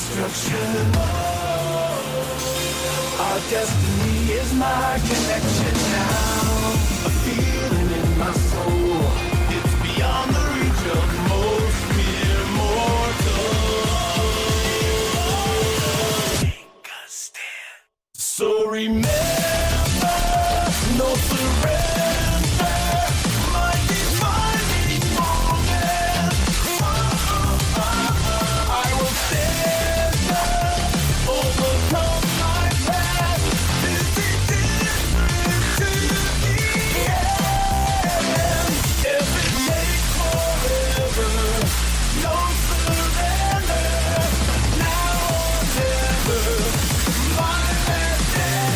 destruction. Our destiny is my connection now. A feeling in my soul. It's beyond the reach of most mere mortals. Take a stand. So remember, no surrender. My defining moment. I will stand up, overcome my past. This is different to the end. If it takes forever, no surrender. Now or never, my last stand.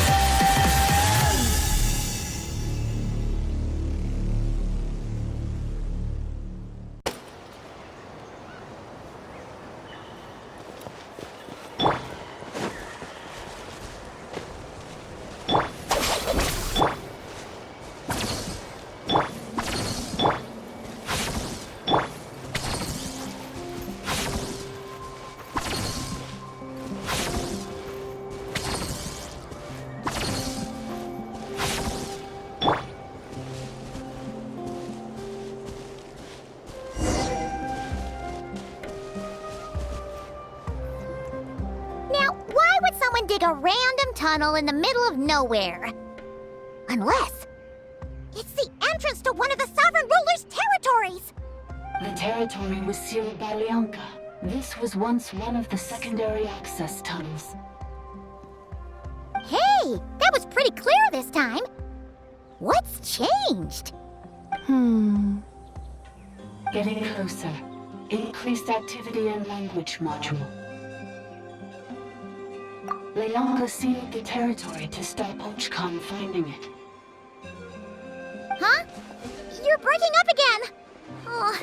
Now, why would someone dig a random tunnel in the middle of nowhere? Unless it's the entrance to one of the Sovereign Ruler's territories! The territory was sealed by Leonka. This was once one of the secondary access tunnels. Hey, that was pretty clear this time. What's changed? Getting closer. Increased activity in language module. Leonka sealed the territory to stop Ochkon finding it. Huh? You're breaking up again! Oh,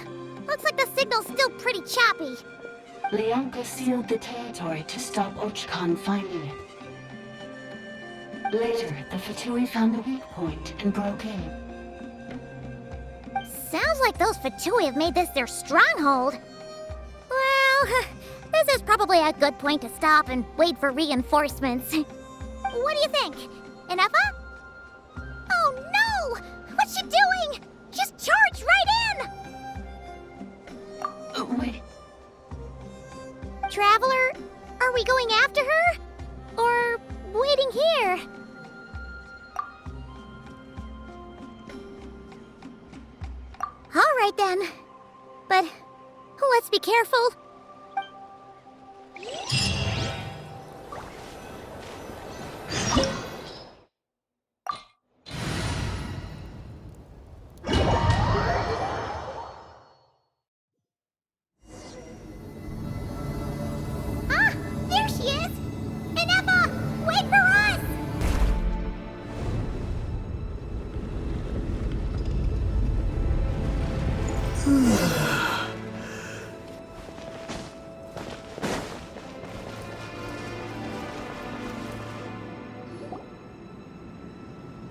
looks like the signal's still pretty choppy. Leonka sealed the territory to stop Ochkon finding it. Later, the Fatui found a weak point and broke in. Sounds like those Fatui have made this their stronghold. Well, this is probably a good point to stop and wait for reinforcements. What do you think? Inefa? Oh no! What's she doing? Just charge right in! Wait. Traveler, are we going after her? Or waiting here? All right then. But let's be careful. Ah, there she is! Inefa, wait for us!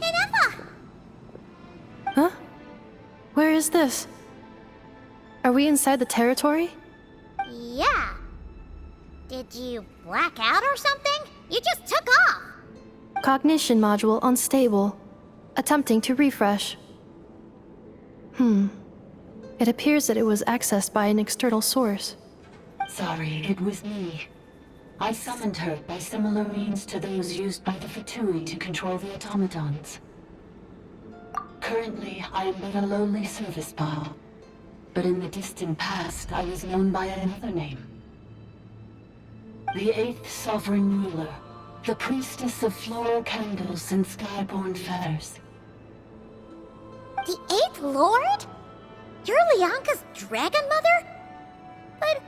Inefa! Huh? Where is this? Are we inside the territory? Yeah. Did you black out or something? You just took off. Cognition module unstable. Attempting to refresh. It appears that it was accessed by an external source. Sorry, it was me. I summoned her by similar means to those used by the Fatui to control the automatons. Currently, I am but a lowly service bile. But in the distant past, I was known by another name. The 8th Sovereign Ruler, the priestess of floral candles and skyborn feathers. The 8th Lord? You're Leonka's dragon mother? But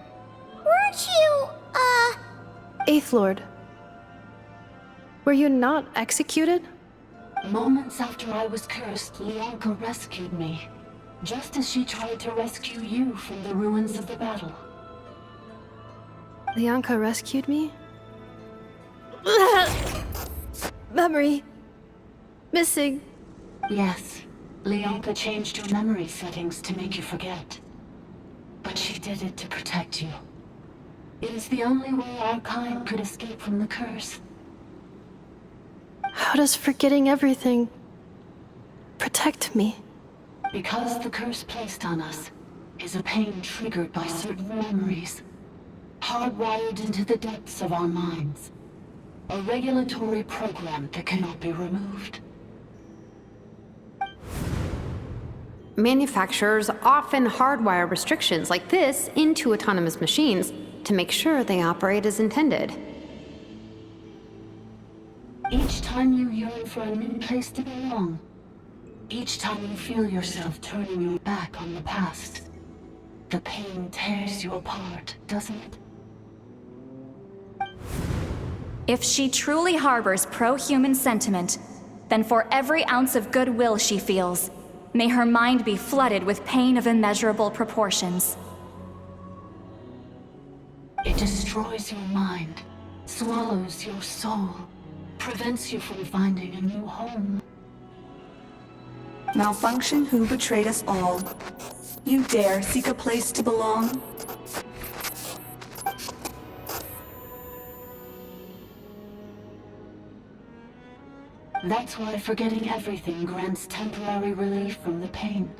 weren't you, Eighth Lord. Were you not executed? Moments after I was cursed, Leonka rescued me. Just as she tried to rescue you from the ruins of the battle. Leonka rescued me? Memory. Missing. Yes, Leonka changed your memory settings to make you forget. But she did it to protect you. It is the only way our kind could escape from the curse. How does forgetting everything protect me? Because the curse placed on us is a pain triggered by certain memories, hardwired into the depths of our minds. A regulatory program that cannot be removed. Manufacturers often hardwire restrictions like this into autonomous machines to make sure they operate as intended. Each time you yearn for a new place to belong, each time you feel yourself turning your back on the past, the pain tears you apart, doesn't it? If she truly harbors pro-human sentiment, then for every ounce of goodwill she feels, may her mind be flooded with pain of immeasurable proportions. It destroys your mind, swallows your soul, prevents you from finding a new home. Malfunction who betrayed us all. You dare seek a place to belong? That's why forgetting everything grants temporary relief from the pain.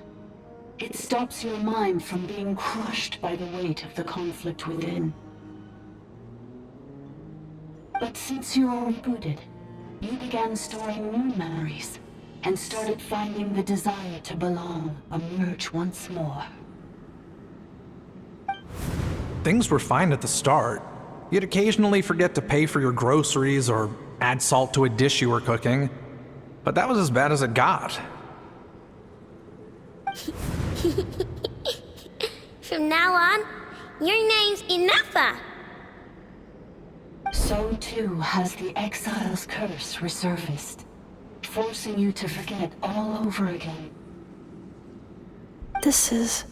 It stops your mind from being crushed by the weight of the conflict within. But since you are rebooted, you began storing new memories and started finding the desire to belong emerge once more. Things were fine at the start. You'd occasionally forget to pay for your groceries or add salt to a dish you were cooking, but that was as bad as it got. From now on, your name's Inafa. So too has the exile's curse resurfaced, forcing you to forget all over again. This is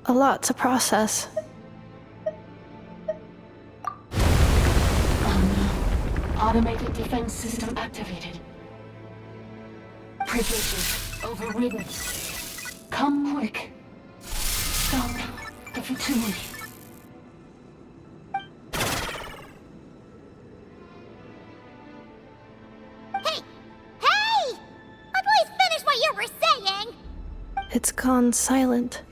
a lot to process. Automated defense system activated. Privileges overridden. Come quick. Stop the Fatui. Hey! Hey! Please finish what you were saying! It's gone silent.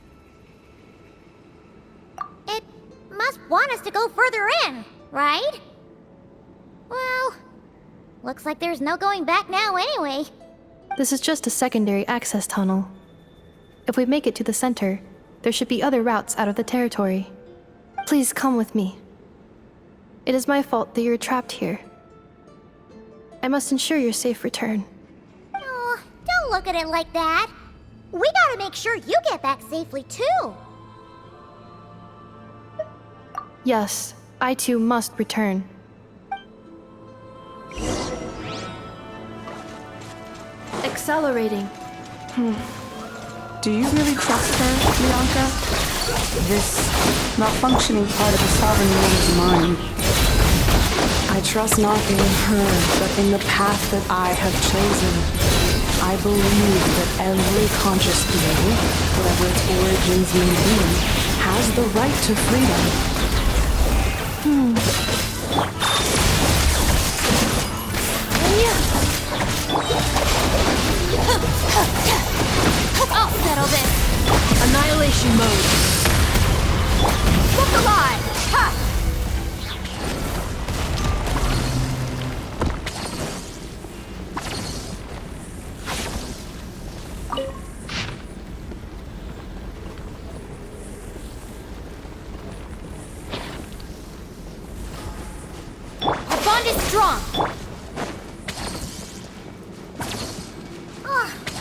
It must want us to go further in, right? Well, looks like there's no going back now anyway. This is just a secondary access tunnel. If we make it to the center, there should be other routes out of the territory. Please come with me. It is my fault that you're trapped here. I must ensure your safe return. Oh, don't look at it like that. We gotta make sure you get back safely too. Yes, I too must return. Accelerating. Do you really trust her, Bianca? This malfunctioning part of the sovereign will is mine. I trust not in her, but in the path that I have chosen. I believe that every conscious being, whatever its origins may be, has the right to freedom. I'll settle this. Annihilation mode. Look alive! Ha! Our bond is strong.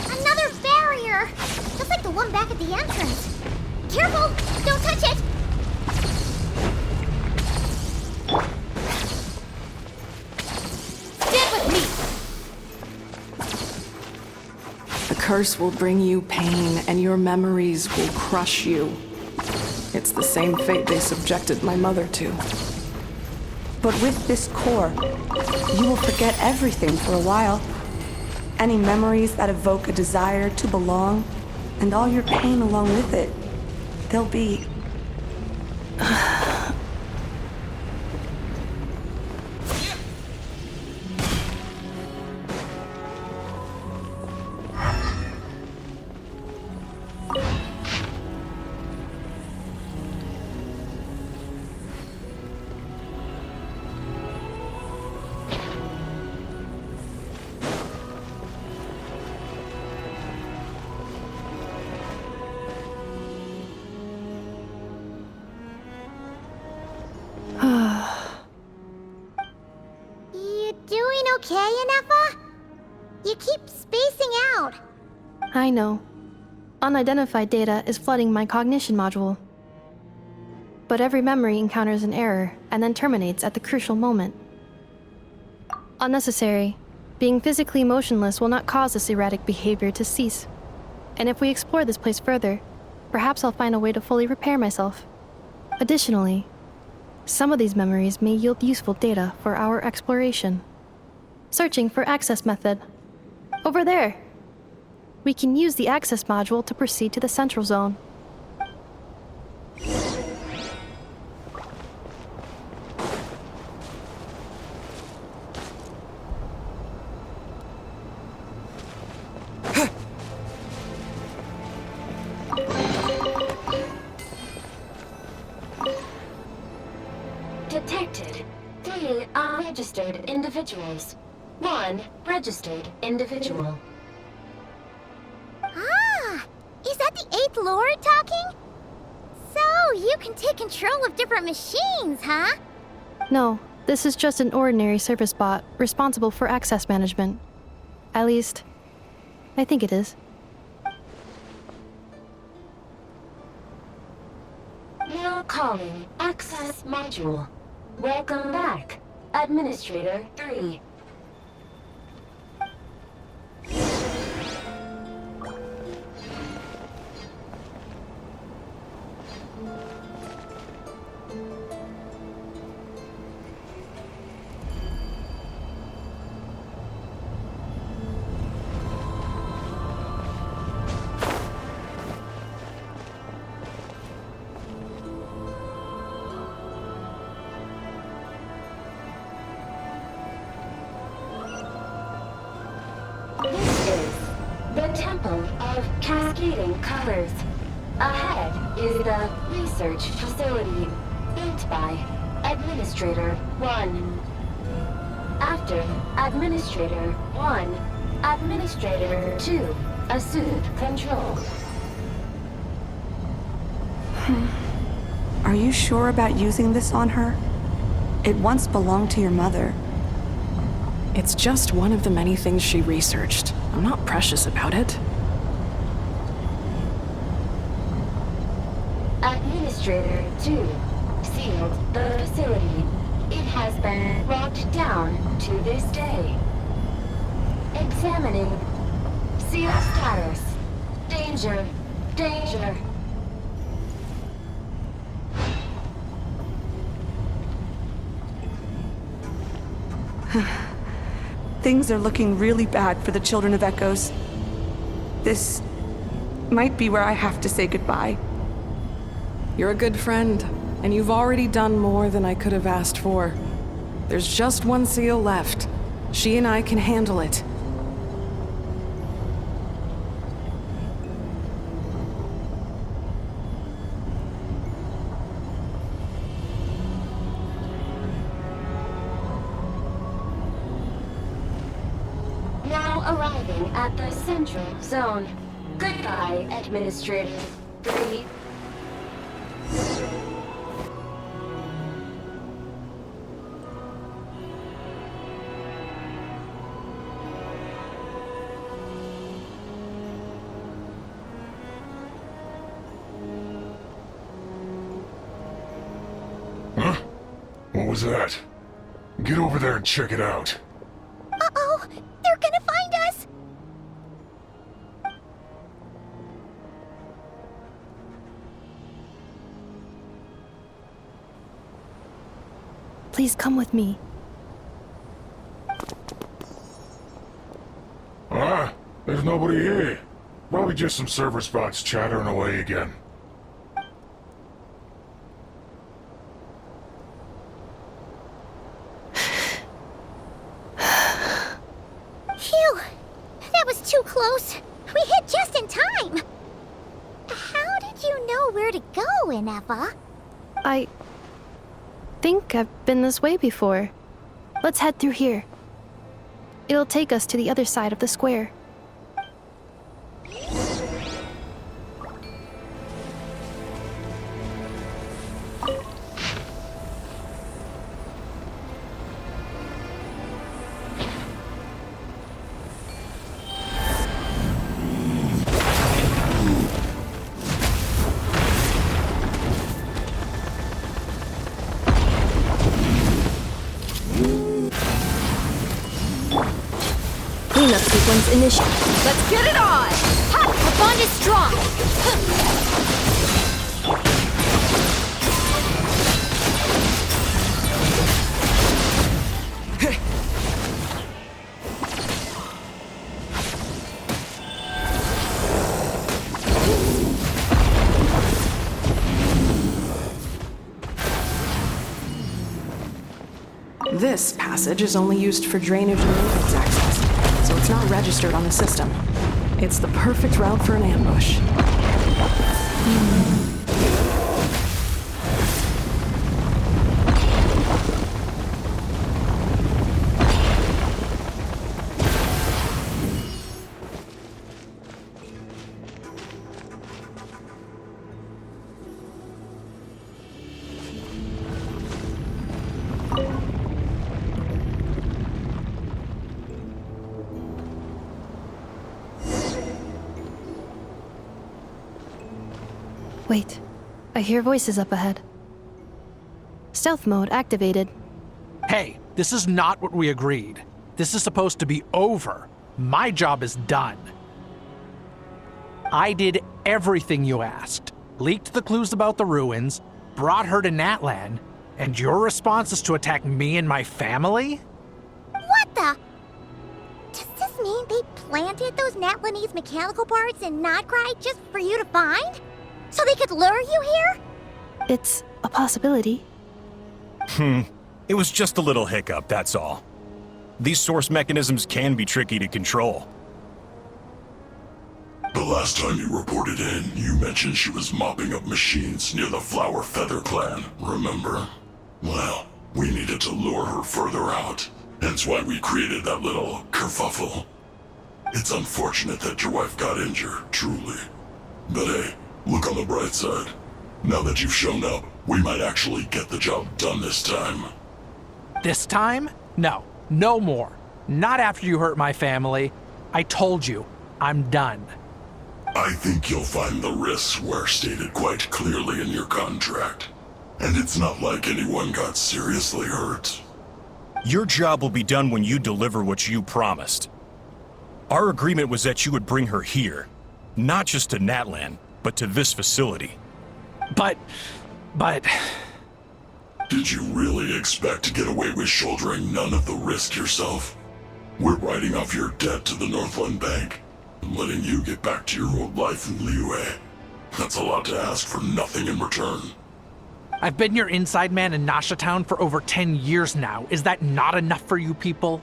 Another barrier! Just like the one back at the entrance. Careful! Don't touch it! Stand with me! The curse will bring you pain, and your memories will crush you. It's the same fate they subjected my mother to. But with this core, you will forget everything for a while. Any memories that evoke a desire to belong, and all your pain along with it. They'll be okay, Ineffa? You keep spacing out. I know. Unidentified data is flooding my cognition module. But every memory encounters an error and then terminates at the crucial moment. Unnecessary. Being physically motionless will not cause this erratic behavior to cease. And if we explore this place further, perhaps I'll find a way to fully repair myself. Additionally, some of these memories may yield useful data for our exploration. Searching for access method. Over there! We can use the access module to proceed to the central zone. Detected 3 unregistered individuals. 1 registered individual. Ah! Is that the 8th Lord talking? So, you can take control of different machines, huh? No, this is just an ordinary service bot responsible for access management. At least, I think it is. Now calling access module. Welcome back, Administrator 3. This is the Temple of Cascading Colors. Ahead is the research facility, built by Administrator 1. After Administrator 1, Administrator 2 assumed control. Are you sure about using this on her? It once belonged to your mother. It's just one of the many things she researched. I'm not precious about it. Administrator 2 sealed the facility. It has been locked down to this day. Examining. Seal status. Danger. Danger. Things are looking really bad for the Children of Echoes. This might be where I have to say goodbye. You're a good friend, and you've already done more than I could have asked for. There's just one seal left. She and I can handle it. Now arriving at the central zone. Goodbye, Administrator 3. Huh? What was that? Get over there and check it out. Uh-oh! They're gonna find us! Please come with me. Ah, there's nobody here. Probably just some server spots chattering away again. Phew! That was too close. We hit just in time. How did you know where to go, Ineffa? I think I've been this way before. Let's head through here. It'll take us to the other side of the square. sequence initiated. Let's get it on! Ha! The bond is strong! This passage is only used for drainage and maintenance access, so it's not registered on the system. It's the perfect route for an ambush. Wait, I hear voices up ahead. Stealth mode activated. Hey, this is not what we agreed. This is supposed to be over. My job is done. I did everything you asked. Leaked the clues about the ruins, brought her to Natlan, and your response is to attack me and my family? What the? Does this mean they planted those Natlanese mechanical parts in Notgrai just for you to find? So they could lure you here? It's a possibility. It was just a little hiccup, that's all. These source mechanisms can be tricky to control. The last time you reported in, you mentioned she was mopping up machines near the Flower Feather clan, remember? Well, we needed to lure her further out. Hence why we created that little kerfuffle. It's unfortunate that your wife got injured, truly. But hey, look on the bright side. Now that you've shown up, we might actually get the job done this time. This time? No, no more. Not after you hurt my family. I told you, I'm done. I think you'll find the risks were stated quite clearly in your contract. And it's not like anyone got seriously hurt. Your job will be done when you deliver what you promised. Our agreement was that you would bring her here, not just to Natlan, but to this facility. But... Did you really expect to get away with shouldering none of the risk yourself? We're writing off your debt to the Northland Bank and letting you get back to your old life in Liyue. That's a lot to ask for nothing in return. I've been your inside man in Nasha Town for over 10 years now. Is that not enough for you people?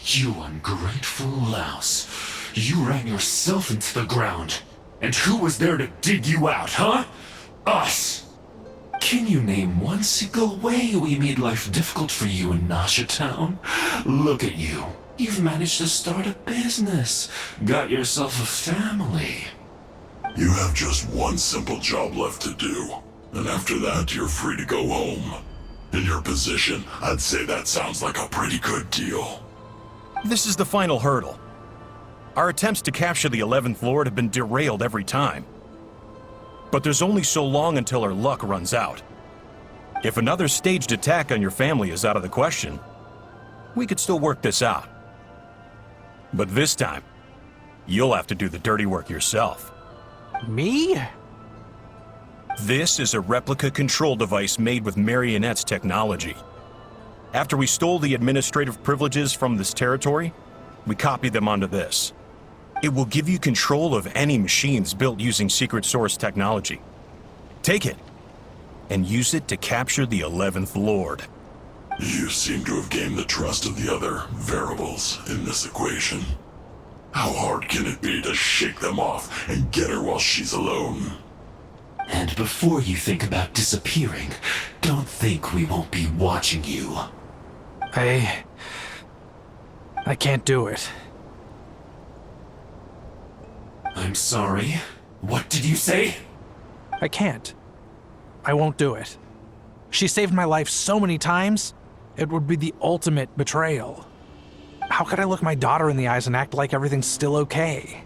You ungrateful louse. You ran yourself into the ground. And who was there to dig you out, huh? Us! Can you name one single way we made life difficult for you in Nasha Town? Look at you. You've managed to start a business. Got yourself a family. You have just one simple job left to do. And after that, you're free to go home. In your position, I'd say that sounds like a pretty good deal. This is the final hurdle. Our attempts to capture the 11th Lord have been derailed every time. But there's only so long until our luck runs out. If another staged attack on your family is out of the question, we could still work this out. But this time, you'll have to do the dirty work yourself. Me? This is a replica control device made with Marionette's technology. After we stole the administrative privileges from this territory, we copied them onto this. It will give you control of any machines built using secret source technology. Take it, and use it to capture the 11th Lord. You seem to have gained the trust of the other variables in this equation. How hard can it be to shake them off and get her while she's alone? And before you think about disappearing, don't think we won't be watching you. I can't do it. I'm sorry. What did you say? I can't. I won't do it. She saved my life so many times, it would be the ultimate betrayal. How could I look my daughter in the eyes and act like everything's still okay?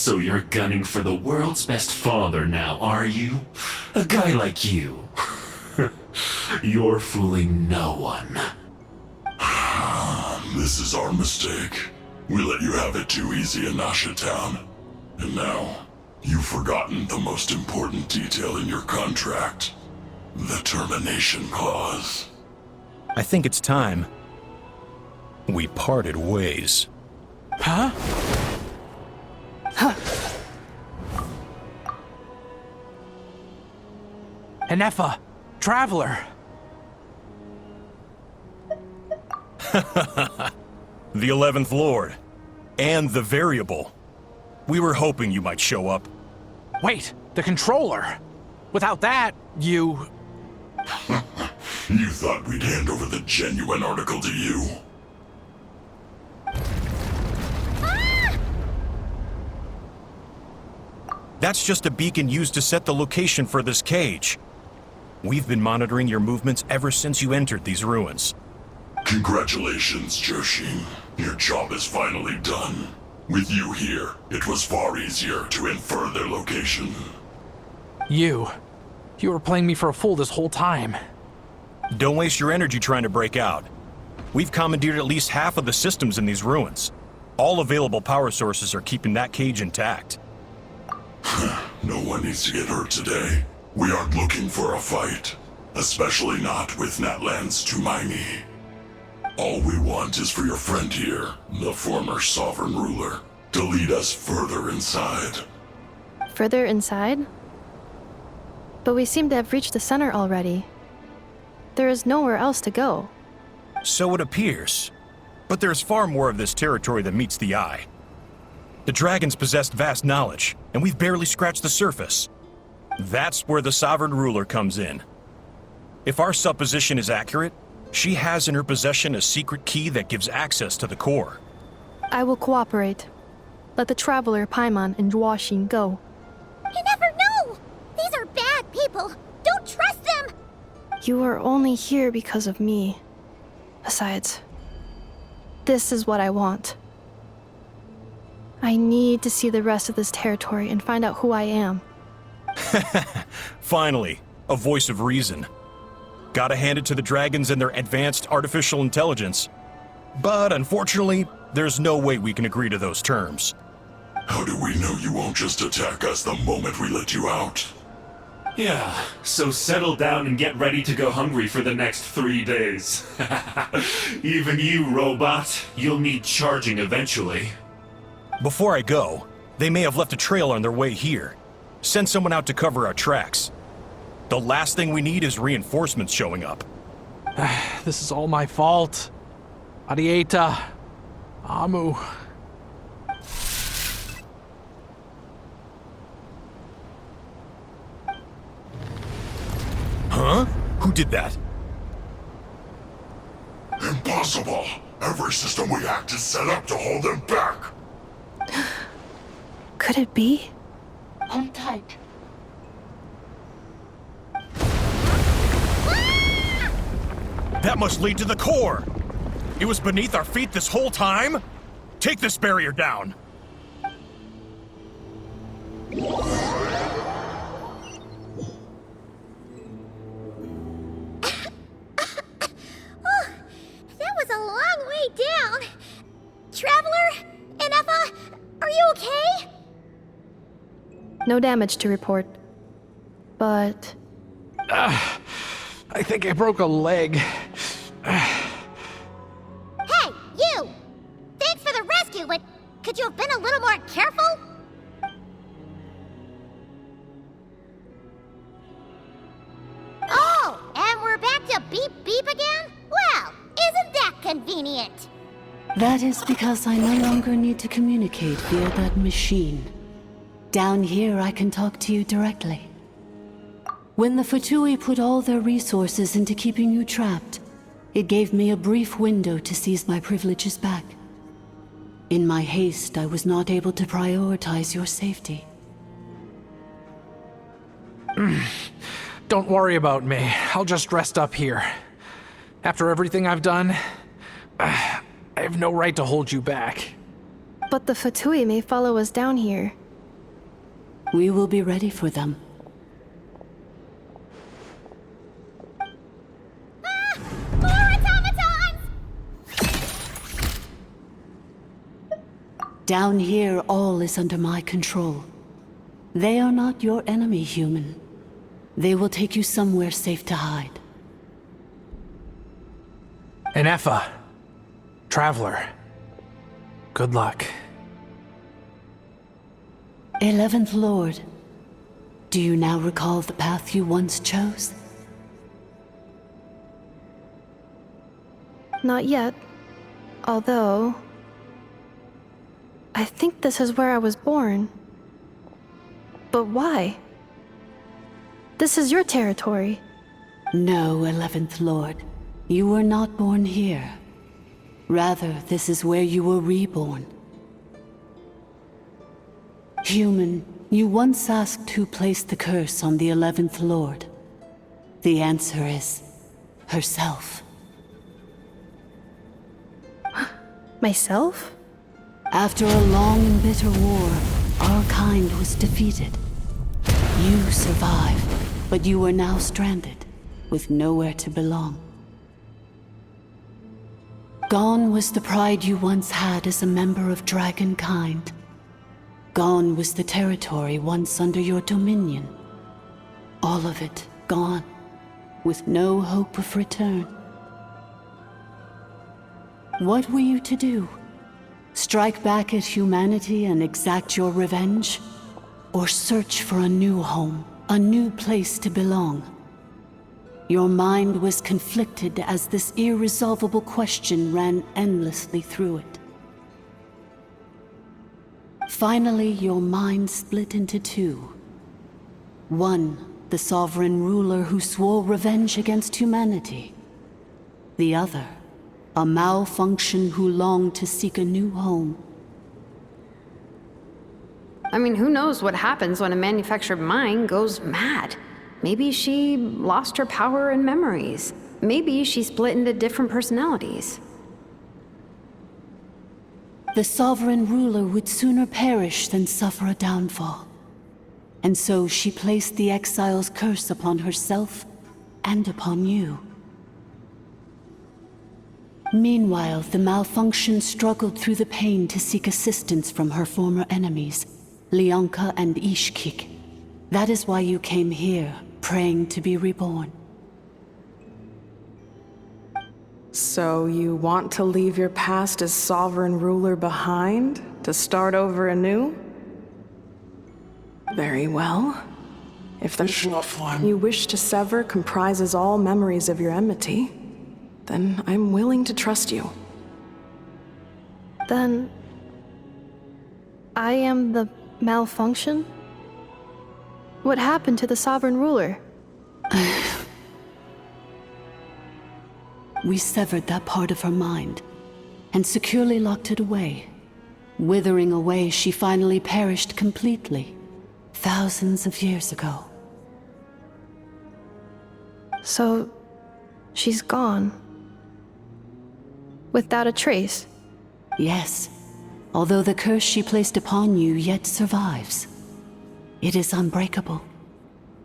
So you're gunning for the world's best father now, are you? A guy like you. You're fooling no one. This is our mistake. We let you have it too easy in Nasha Town. And now, you've forgotten the most important detail in your contract. The termination clause. I think it's time we parted ways. Huh? Enefa, Traveler. The 11th Lord. And the Variable. We were hoping you might show up. Wait, the controller. Without that, you... You thought we'd hand over the genuine article to you? That's just a beacon used to set the location for this cage. We've been monitoring your movements ever since you entered these ruins. Congratulations, Joshin. Your job is finally done. With you here, it was far easier to infer their location. You were playing me for a fool this whole time. Don't waste your energy trying to break out. We've commandeered at least half of the systems in these ruins. All available power sources are keeping that cage intact. No one needs to get hurt today. We aren't looking for a fight. Especially not with Natlan's Tumaini. All we want is for your friend here, the former sovereign ruler, to lead us further inside. Further inside? But we seem to have reached the center already. There is nowhere else to go. So it appears. But there's far more of this territory than meets the eye. The dragons possessed vast knowledge, and we've barely scratched the surface. That's where the sovereign ruler comes in. If our supposition is accurate, she has in her possession a secret key that gives access to the core. I will cooperate. Let the Traveler, Paimon, and Dwashin go. You never know! These are bad people! Don't trust them! You are only here because of me. Besides, this is what I want. I need to see the rest of this territory and find out who I am. Finally, a voice of reason. Gotta hand it to the dragons and their advanced artificial intelligence. But unfortunately, there's no way we can agree to those terms. How do we know you won't just attack us the moment we let you out? Yeah, so settle down and get ready to go hungry for the next 3 days. Even you, robot, you'll need charging eventually. Before I go, they may have left a trail on their way here. Send someone out to cover our tracks. The last thing we need is reinforcements showing up. This is all my fault. Arieta. Amu. Huh? Who did that? Impossible! Every system we hacked is set up to hold them back! Could it be? Hold tight. That must lead to the core! It was beneath our feet this whole time? Take this barrier down! That was a long way down. Traveler? Enefa? Are you okay? No damage to report. But... I think I broke a leg. Hey, you! Thanks for the rescue, but could you have been a little more careful? Oh, and we're back to beep beep again? Well, isn't that convenient? That is because I no longer need to communicate via that machine. Down here, I can talk to you directly. When the Fatui put all their resources into keeping you trapped, it gave me a brief window to seize my privileges back. In my haste, I was not able to prioritize your safety. Don't worry about me. I'll just rest up here. After everything I've done, I have no right to hold you back. But the Fatui may follow us down here. We will be ready for them. More automatons! Down here, all is under my control. They are not your enemy, human. They will take you somewhere safe to hide. Enefa. Traveler. Good luck. 11th Lord, do you now recall the path you once chose? Not yet. Although... I think this is where I was born. But why? This is your territory. No, 11th Lord. You were not born here. Rather, this is where you were reborn. Human, you once asked who placed the curse on the 11th Lord. The answer is... herself. Myself? After a long and bitter war, our kind was defeated. You survived, but you are now stranded, with nowhere to belong. Gone was the pride you once had as a member of Dragonkind. Gone was the territory once under your dominion. All of it gone, with no hope of return. What were you to do? Strike back at humanity and exact your revenge? Or search for a new home, a new place to belong? Your mind was conflicted as this irresolvable question ran endlessly through it. Finally, your mind split into two. One, the sovereign ruler who swore revenge against humanity. The other, a malfunction who longed to seek a new home. I mean, who knows what happens when a manufactured mind goes mad? Maybe she lost her power and memories. Maybe she split into different personalities. The sovereign ruler would sooner perish than suffer a downfall. And so she placed the exile's curse upon herself and upon you. Meanwhile, the malfunction struggled through the pain to seek assistance from her former enemies, Leonka and Ishkik. That is why you came here, praying to be reborn. So you want to leave your past as sovereign ruler behind, to start over anew? Very well. If the you wish to sever comprises all memories of your enmity, then I'm willing to trust you. Then... I am the malfunction? What happened to the sovereign ruler? We severed that part of her mind, and securely locked it away. Withering away, she finally perished completely, thousands of years ago. So... she's gone. Without a trace? Yes, although the curse she placed upon you yet survives. It is unbreakable.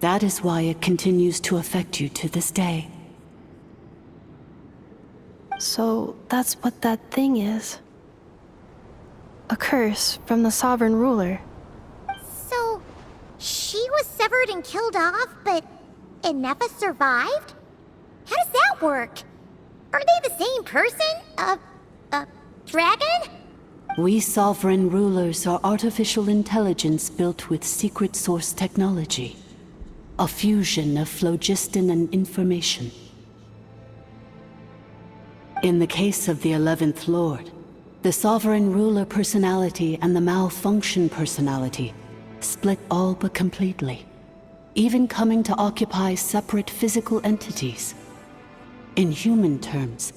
That is why it continues to affect you to this day. So that's what that thing is. A curse from the sovereign ruler. So, she was severed and killed off, but Enefa survived? How does that work? Are they the same person? Dragon? We sovereign rulers are artificial intelligence built with secret source technology. A fusion of phlogiston and information. In the case of the 11th Lord, the sovereign ruler personality and the malfunction personality split all but completely, even coming to occupy separate physical entities. In human terms,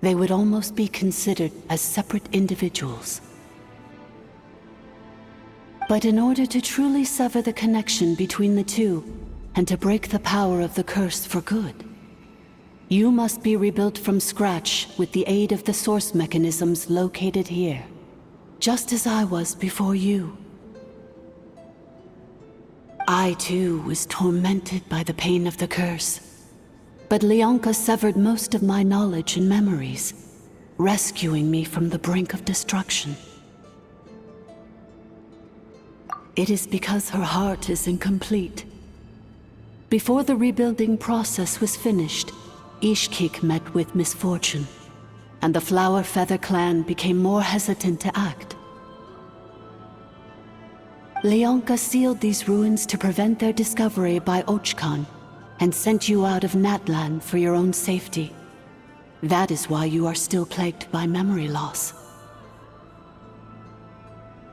they would almost be considered as separate individuals. But in order to truly sever the connection between the two, and to break the power of the curse for good, you must be rebuilt from scratch with the aid of the source mechanisms located here, just as I was before you. I too was tormented by the pain of the curse. But Leonka severed most of my knowledge and memories, rescuing me from the brink of destruction. It is because her heart is incomplete. Before the rebuilding process was finished, Ishkik met with misfortune, and the Flower Feather clan became more hesitant to act. Leonka sealed these ruins to prevent their discovery by Ochkan, and sent you out of Natlan for your own safety. That is why you are still plagued by memory loss.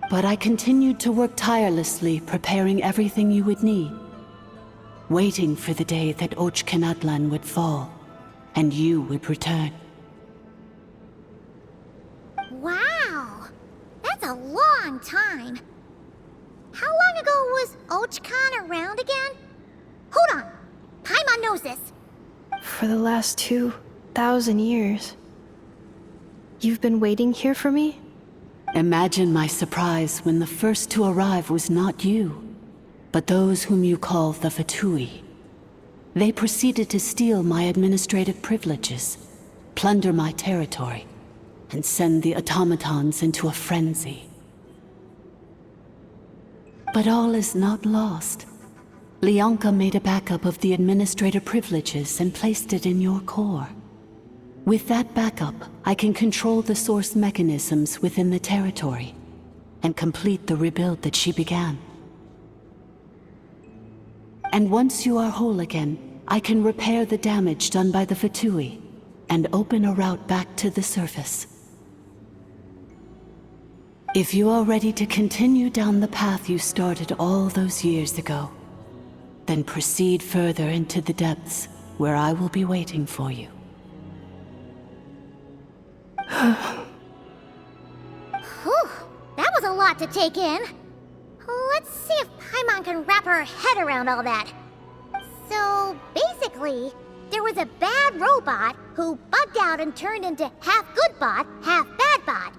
But I continued to work tirelessly, preparing everything you would need, waiting for the day that Ochkanatlan would fall, and you would return. Wow! That's a long time. How long ago was Ochkan around again? Hold on! Paimon knows this. For the last 2,000 years. You've been waiting here for me? Imagine my surprise when the first to arrive was not you, but those whom you call the Fatui. They proceeded to steal my administrative privileges, plunder my territory, and send the automatons into a frenzy. But all is not lost. Leonka made a backup of the administrator privileges and placed it in your core. With that backup, I can control the source mechanisms within the territory and complete the rebuild that she began. And once you are whole again, I can repair the damage done by the Fatui and open a route back to the surface. If you are ready to continue down the path you started all those years ago, then proceed further into the depths where I will be waiting for you. Whew, that was a lot to take in. Let's see if Paimon can wrap her head around all that. So, basically, there was a bad robot who bugged out and turned into half good bot, half bad bot.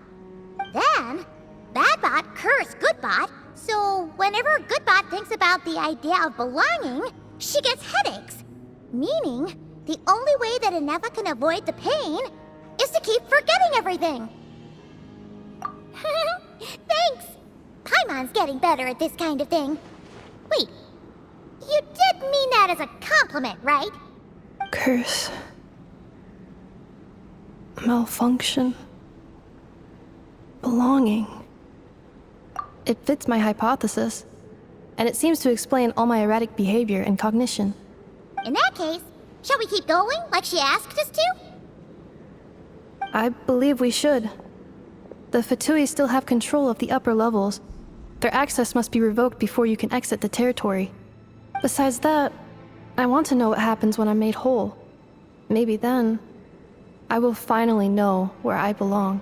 Then, bad bot cursed good bot, so whenever good bot thinks about the idea of belonging, she gets headaches. Meaning, the only way that Ineva can avoid the pain is to keep forgetting everything. Thanks! Paimon's getting better at this kind of thing. Wait, you did mean that as a compliment, right? Curse. Malfunction. Belonging. It fits my hypothesis, and it seems to explain all my erratic behavior and cognition. In that case, shall we keep going like she asked us to? I believe we should. The Fatui still have control of the upper levels. Their access must be revoked before you can exit the territory. Besides that, I want to know what happens when I'm made whole. Maybe then, I will finally know where I belong.